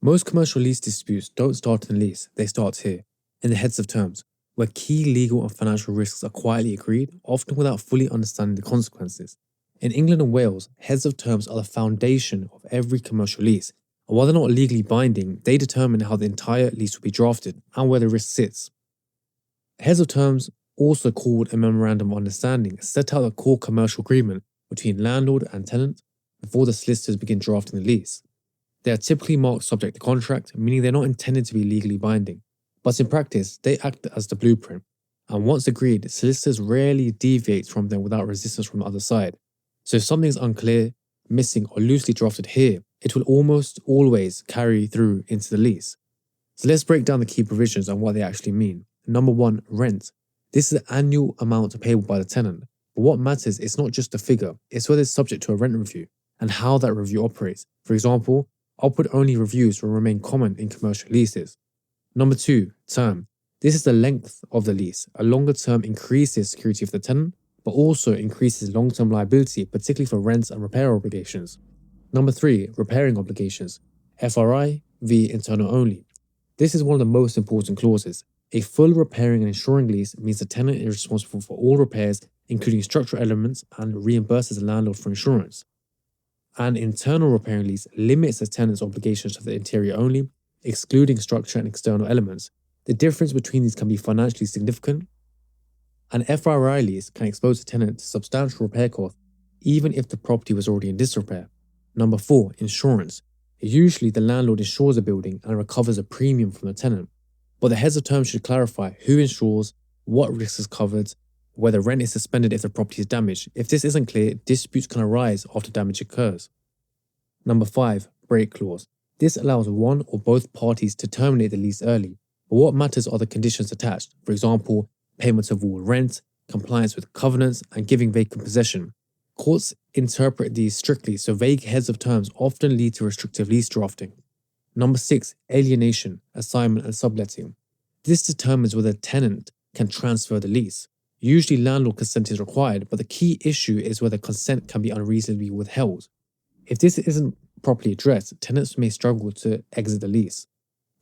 Most commercial lease disputes don't start in the lease, they start here, in the heads of terms, where key legal and financial risks are quietly agreed, often without fully understanding the consequences. In England and Wales, heads of terms are the foundation of every commercial lease, and while they're not legally binding, they determine how the entire lease will be drafted and where the risk sits. Heads of terms, also called a memorandum of understanding, set out a core commercial agreement between landlord and tenant before the solicitors begin drafting the lease. They are typically marked subject to contract, meaning they're not intended to be legally binding. But in practice, they act as the blueprint, and once agreed, solicitors rarely deviate from them without resistance from the other side. So if something is unclear, missing, or loosely drafted here, it will almost always carry through into the lease. So let's break down the key provisions and what they actually mean. Number 1, rent. This is the annual amount payable by the tenant. But what matters is not just the figure, it's whether it's subject to a rent review and how that review operates. For example, upward-only reviews will remain common in commercial leases. Number 2, term. This is the length of the lease. A longer term increases security for the tenant, but also increases long-term liability, particularly for rents and repair obligations. Number 3, repairing obligations. FRI v internal only. This is one of the most important clauses. A full repairing and insuring lease means the tenant is responsible for all repairs, including structural elements, and reimburses the landlord for insurance. An internal repairing lease limits the tenant's obligations to the interior only, excluding structure and external elements. The difference between these can be financially significant. An FRI lease can expose the tenant to substantial repair costs, even if the property was already in disrepair. Number 4, insurance. Usually, the landlord insures a building and recovers a premium from the tenant. But the heads of terms should clarify who insures, what risk is covered, whether rent is suspended if the property is damaged. If this isn't clear, disputes can arise after damage occurs. Number 5, break clause. This allows one or both parties to terminate the lease early, but what matters are the conditions attached. For example, payment of all rent, compliance with covenants, and giving vacant possession. Courts interpret these strictly, so vague heads of terms often lead to restrictive lease drafting. Number 6, alienation, assignment, and subletting. This determines whether the tenant can transfer the lease. Usually landlord consent is required, but the key issue is whether consent can be unreasonably withheld. If this isn't properly addressed, tenants may struggle to exit the lease.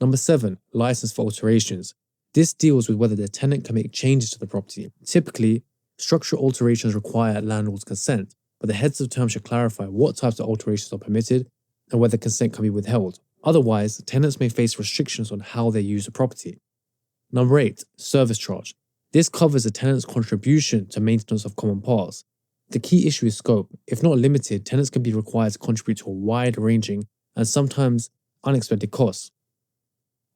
Number 7, license for alterations. This deals with whether the tenant can make changes to the property. Typically, structural alterations require landlord's consent, but the heads of terms should clarify what types of alterations are permitted and whether consent can be withheld. Otherwise, tenants may face restrictions on how they use the property. Number 8, service charge. This covers the tenant's contribution to maintenance of common parts. The key issue is scope. If not limited, tenants can be required to contribute to a wide-ranging and sometimes unexpected costs.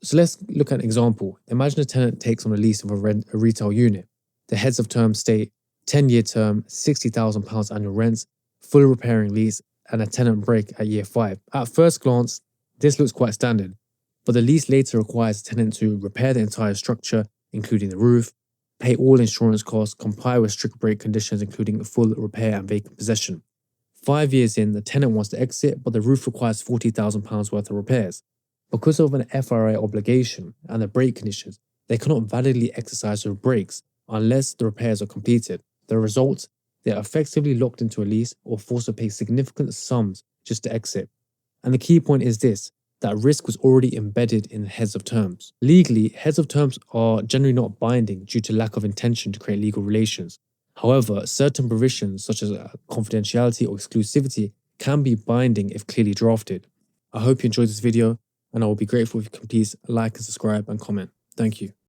So let's look at an example. Imagine a tenant takes on a lease of a retail unit. The heads of terms state 10-year term, £60,000 annual rents, full repairing lease, and a tenant break at year 5. At first glance, this looks quite standard, but the lease later requires the tenant to repair the entire structure, including the roof, pay all insurance costs, comply with strict break conditions, including full repair and vacant possession. 5 years in, the tenant wants to exit, but the roof requires £40,000 worth of repairs. Because of an FRA obligation and the break conditions, they cannot validly exercise their breaks unless the repairs are completed. The result, they are effectively locked into a lease or forced to pay significant sums just to exit. And the key point is this, that risk was already embedded in heads of terms. Legally, heads of terms are generally not binding due to lack of intention to create legal relations. However, certain provisions such as confidentiality or exclusivity can be binding if clearly drafted. I hope you enjoyed this video, and I will be grateful if you can please like and subscribe and comment. Thank you.